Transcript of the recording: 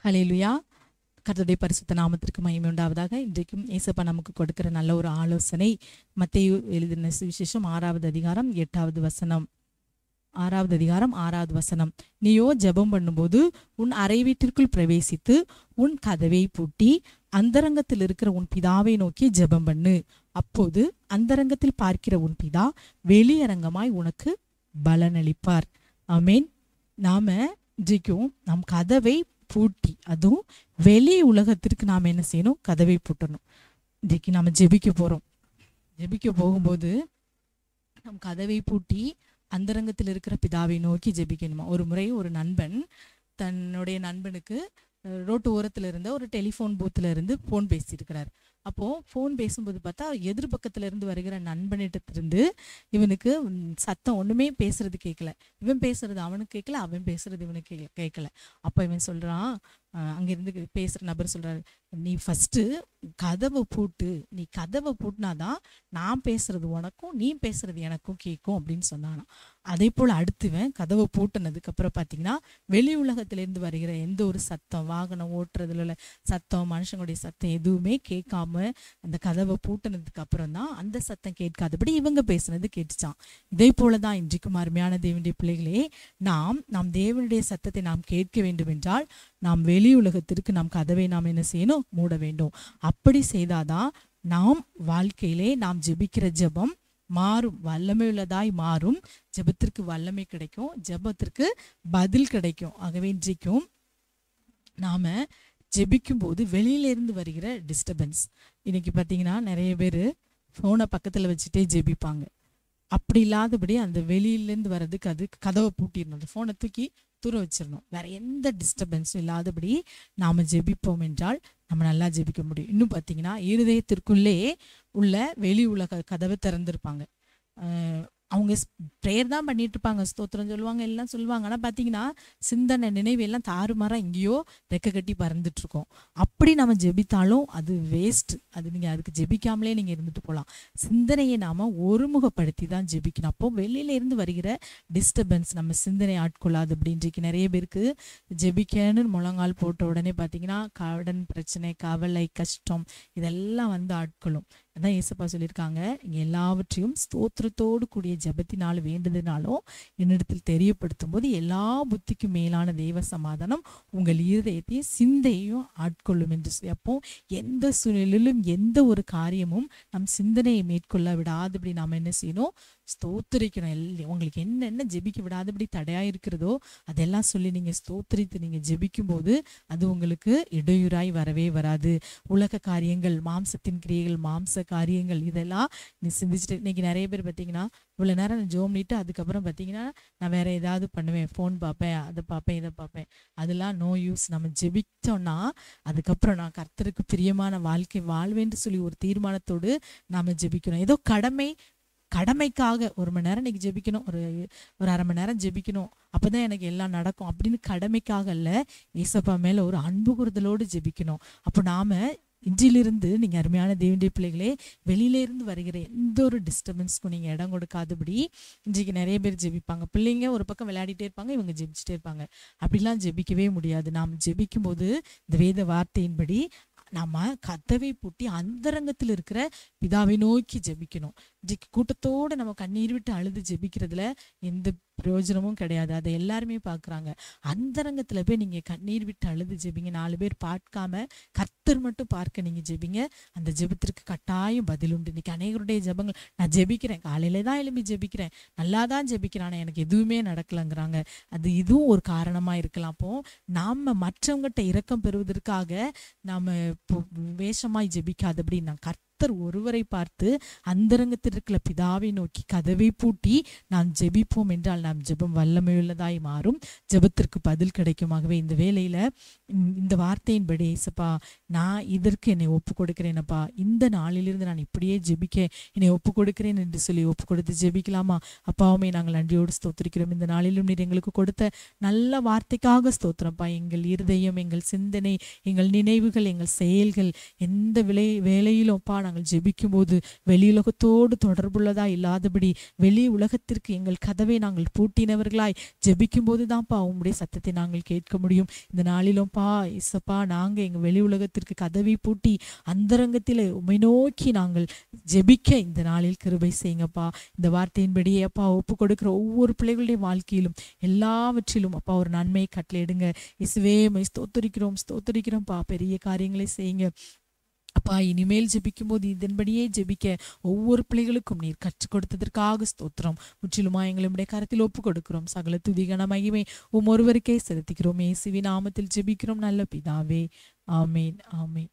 ஹல்லேலூயா. கர்த்தருடைய பரிசுத்த நாமத்திற்கு மகிமை உண்டாவதாக. இன்றைக்கும் ஏசப்பா நமக்கு கொடுக்கிற நல்ல ஒரு ஆலோசனை, மத்தேயு எழுதின சுவிசேஷம் 6வது அதிகாரம் 8வது வசனம். 6வது அதிகாரம் 6வது வசனம். நீயோ ஜெபம் பண்ணும்போது உன் அறை வீட்டிற்குள் பிரவேசித்து உன் கதவை பூட்டி அந்தரங்கத்தில் இருக்கிற உன் பிதாவை நோக்கி ஜெபம் பண்ணு. அப்போது அந்தரங்கத்தில் பார்க்கிற உன் பிதா வெளியரங்கமாய் உனக்கு பலனளிப்பார். ஆமேன். நாம இன்றைக்கும் நம் கதவை பூட்டி, அதுவும் வெளி உலகத்திற்கு நாம் என்ன செய்யணும்? கதவை பூட்டணும். இன்றைக்கு நாம ஜெபிக்க போறோம். ஜெபிக்க போகும்போது நம் கதவை பூட்டி அந்தரங்கத்தில் இருக்கிற பிதாவை நோக்கி ஜெபிக்கணுமா. ஒரு முறை ஒரு நண்பன் தன்னுடைய நண்பனுக்கு ரோட்டு ஓரத்துல இருந்த ஒரு டெலிஃபோன் பூத்துல இருந்து போன் பேசியிருக்கிறார். அப்போ போன் பேசும்போது பார்த்தா எதிர்பக்கத்துல இருந்து வருகிற நண்பனிடத்திலிருந்து இவனுக்கு சத்தம் ஒண்ணுமே பேசுறது கேட்கல. இவன் பேசுறது அவனுக்கு கேட்கல, அவன் பேசுறது இவனுக்கு கேட்கல. அப்ப இவன் சொல்றான், அங்கிருந்து பேசுற நபர் சொல்றாரு, நீ ஃபர்ஸ்ட் கதவை பூட்டு, நீ கதவை பூட்டினாதான் நான் பேசுறது உனக்கும் நீ பேசுறது எனக்கும் கேட்கும் அப்படின்னு சொன்னானா. அதே போல அடுத்துவன் கதவை பூட்டினதுக்கு அப்புறம் பாத்தீங்கன்னா வெளி உலகத்திலிருந்து வருகிற எந்த ஒரு சத்தம், வாகனம் ஓட்டுறதுல உள்ள சத்தம், மனுஷங்களுடைய சத்தம் எதுவுமே கேட்காம அந்த கதவை பூட்டினதுக்கு அப்புறம் தான் அந்த சத்தம் கேட்காதபடி இவங்க பேசுனது கேட்டுச்சான். இதே போலதான் இன்றைக்கும் அருமையான தேவனுடைய பிள்ளைகளே, நாம் தேவனுடைய சத்தத்தை நாம் கேட்க வேண்டும் என்றால் நாம் வெளி உலகத்திற்கு நாம் கதவை நாம் என்ன செய்யணும்? மூட வேண்டும். அப்படி செய்தாதான் நாம் வாழ்க்கையிலே நாம் ஜெபிக்கிற ஜெபம் மாறும், வல்லமை உள்ளதாய் மாறும். ஜெபத்திற்கு வல்லமை கிடைக்கும், ஜெபத்திற்கு பதில் கிடைக்கும். ஆகவே இன்றைக்கும் நாம ஜெபிக்கும் போது வெளியிலிருந்து வருகிற டிஸ்டர்பன்ஸ், இன்னைக்கு பார்த்தீங்கன்னா நிறைய பேர் ஃபோனை பக்கத்தில் வச்சுட்டே ஜெபிப்பாங்க. அப்படி இல்லாதபடி அந்த வெளியிலேருந்து வர்றதுக்கு அது கதவை பூட்டிடணும், அந்த ஃபோனை தூக்கி தூர வச்சிடணும். வேற எந்த டிஸ்டர்பன்ஸும் இல்லாதபடி நாம ஜெபிப்போம் என்றால் நம்ம நல்லா ஜெபிக்க முடியும். இன்னும் பார்த்தீங்கன்னா இருதயத்திற்குள்ளே உள்ள வெளி உலக கதவை திறந்திருப்பாங்க. அவங்க ப்ரேயர் தான் பண்ணிட்டு இருப்பாங்க, ஸ்தோத்திரம் சொல்லுவாங்க, எல்லாம் சொல்லுவாங்க. ஆனால் பார்த்தீங்கன்னா சிந்தனை நினைவு எல்லாம் தாறுமாறா எங்கேயோ ரெக்க கட்டி பறந்துட்டு இருக்கோம். அப்படி நம்ம ஜெபித்தாலும் அது வேஸ்ட். அது நீங்கள் அதுக்கு ஜெபிக்காமலே நீங்கள் இருந்துட்டு போகலாம். சிந்தனையை நாம் ஒருமுகப்படுத்தி தான் ஜெபிக்கணும். அப்போ வெளியில இருந்து வருகிற டிஸ்டர்பன்ஸ் நம்ம சிந்தனை ஆட்கொள்ளாது. அப்படி இன்றைக்கு நிறைய பேருக்கு ஜெபிக்கன்னு முழங்கால் போட்ட உடனே பார்த்தீங்கன்னா கடன் பிரச்சனை, கவலை, கஷ்டம் இதெல்லாம் வந்து ஆட்கொள்ளும். அதான் ஏசப்பா சொல்லியிருக்காங்க, இங்கே எல்லாவற்றையும் ஸ்தோத்திரத்தோடு கூடிய ஜெபத்தினால வேண்டுதனாலும் என்னிடத்தில் தெரியப்படுத்தும் போது எல்லா புத்திக்கும் மேலான தெய்வ சமாதானம் உங்கள் இருதயத்தையும் சிந்தையும் ஆட்கொள்ளும் என்று சொல்லி. அப்போ எந்த சூழ்நிலையிலும் எந்த ஒரு காரியமும் நம் சிந்தனையை மேற்கொள்ள விடாதபடி நாம் என்ன செய்யணும்? ஸ்தோத்திரிக்கணும். உங்களுக்கு என்னென்ன ஜெபிக்க விடாதபடி தடையா இருக்கிறதோ அதெல்லாம் சொல்லி நீங்க ஸ்தோத்திரித்து நீங்க ஜெபிக்கும் போது அது உங்களுக்கு இடையூறாய் வரவே வராது. உலக காரியங்கள், மாம்சத்தின் கிரியைகள், மாம்ச காரியங்கள் இதெல்லாம் நீ சிந்திச்சுட்டு, இன்னைக்கு நிறைய பேர் பார்த்தீங்கன்னா இவ்வளோ நேரம் நான் ஜோம் பண்ணிட்டு அதுக்கப்புறம் பார்த்தீங்கன்னா நான் வேற ஏதாவது பண்ணுவேன், ஃபோன் பார்ப்பேன், அதை பார்ப்பேன், இதை பார்ப்பேன். அதெல்லாம் நோ யூஸ். நம்ம ஜெபிச்சோம்னா அதுக்கப்புறம் நான் கர்த்தருக்கு பிரியமான வாழ்க்கை வாழ்வேன்னு சொல்லி ஒரு தீர்மானத்தோடு நாம ஜெபிக்கணும். ஏதோ கடமைக்காக ஒரு மணி நேரம் இன்னைக்கு ஜெபிக்கணும், ஒரு அரை மணி நேரம் ஜெபிக்கணும், அப்பதான் எனக்கு எல்லாம் நடக்கும் அப்படின்னு கடமைக்காக அல்ல, ஏசப்பா மேல ஒரு அன்பு கூறுதலோடு ஜெபிக்கணும். அப்போ நாம இன்றிலிருந்து நீங்க அருமையான தேவனுடைய பிள்ளைகளே வெளியில இருந்து வருகிற எந்த ஒரு டிஸ்டர்பன்ஸ்க்கும் நீங்க இடம் கொடுக்காதபடி இன்றைக்கு நிறைய பேர் ஜெபிப்பாங்க. பிள்ளைங்க ஒரு பக்கம் விளையாடிட்டே இருப்பாங்க, இவங்க ஜெபிச்சுட்டே இருப்பாங்க. அப்படிலாம் ஜெபிக்கவே முடியாது. நாம் ஜெபிக்கும் போது இந்த வேத வார்த்தையின்படி நாம கதவை பூட்டி அந்தரங்கத்தில் இருக்கிற பிதாவை நோக்கி ஜெபிக்கணும். இன்றைக்கு கூட்டத்தோடு நம்ம கண்ணீர் விட்டு அழுது ஜெபிக்கிறதுல எந்த பிரயோஜனமும் கிடையாது. அதை எல்லாருமே பார்க்குறாங்க. அந்தரங்கத்துல போய் நீங்க கண்ணீர் விட்டு அழுது ஜெபிங்க. 4 பேர் பார்க்காம கர்த்தர் மட்டும் பார்க்க நீங்க ஜெபிங்க. அந்த ஜெபத்திற்கு கட்டாயம் பதில் உண்டு. இன்னைக்கு அநேகருடைய ஜெபங்கள், நான் ஜெபிக்கிறேன், காலையில தான் எழுப்பி ஜெபிக்கிறேன், நல்லா தான் ஜெபிக்கிறேன், ஆனால் எனக்கு எதுவுமே நடக்கலைங்கிறாங்க. அது இதுவும் ஒரு காரணமா இருக்கலாம். அப்போ நாம மற்றவங்ககிட்ட இரக்கம் பெறுவதற்காக நாம வேஷமாய் ஜெபிக்காதபடி நான் கர்த்தர் ஒருவரை பார்த்து அந்தரங்கத்தில் இருக்கிற பிதாவை நோக்கி கதவை பூட்டி நாம் ஜெபிப்போம் என்றால் நாம் ஜெபம் வல்லமையுள்ளதாய் மாறும், ஜெபத்திற்கு பதில் கிடைக்குமாகவே. இந்த வேளையில இந்த வார்த்தையின்படி ஏசப்பா நான் இதற்கு என்னை ஒப்பு கொடுக்கிறேனப்பா, இந்த நாளிலிருந்து நான் இப்படியே ஜெபிக்க என்னை ஒப்பு கொடுக்கிறேன் என்று சொல்லி ஒப்பு கொடுத்து ஜெபிக்கலாமா? அப்பாவுமே நாங்கள் நன்றியோடு ஸ்தோத்திரிக்கிறோம். இந்த நாளிலும் நீர் எங்களுக்கு கொடுத்த நல்ல வார்த்தைக்காக ஸ்தோத்திரப்பா. எங்கள் இருதயம், எங்கள் சிந்தனை, எங்கள் நினைவுகள், எங்கள் செயல்கள் எந்த வேலையிலும் அப்பா நாங்கள் ஜெபிக்கும் போது வெளியுலகத்தோடு தொடர்புள்ளதா இல்லாதபடி வெளி உலகத்திற்கு எங்கள் கதவை நாங்கள் பூட்டினவர்களாய் ஜெபிக்கும் போது தான்ப்பா உம்முடைய சத்தத்தை நாங்கள் கேட்க முடியும். இந்த நாளிலும்ப்பா இசப்பா நாங்கள் எங்கள் வெளி உலகத்திற்கு கதவை பூட்டி அந்தரங்கத்தில் உம்மை நோக்கி நாங்கள் ஜெபிக்க இந்த நாளில் கிருபை செய்யுங்கப்பா. இந்த வார்த்தையின்படியே அப்பா ஒப்பு கொடுக்கிற ஒவ்வொரு பிள்ளைகளுடைய வாழ்க்கையிலும் எல்லாவற்றிலும் அப்பா ஒரு நன்மையை கட்டளையிடுங்க. இயேசுவே உம்மை ஸ்தோத்தரிக்கிறோம்ப்பா. பெரிய காரியங்களை செய்யுங்க அப்பா. இனிமேல் ஜெபிக்கும் போது இதன்படியே ஜெபிக்க ஒவ்வொரு பிள்ளைகளுக்கும் நீர் கற்றுக் கொடுத்ததற்காக ஸ்தோத்திரம். முற்றிலுமா எங்களுடைய கரத்தில் ஒப்பு கொடுக்கிறோம். சகல துதி கன மகிமை ஒருவருக்கே செலுத்துகிறோம். இயேசுவின் நாமத்தில் ஜெபிக்கிறோம் நல்ல பிதாவே. ஆமேன் ஆமேன்.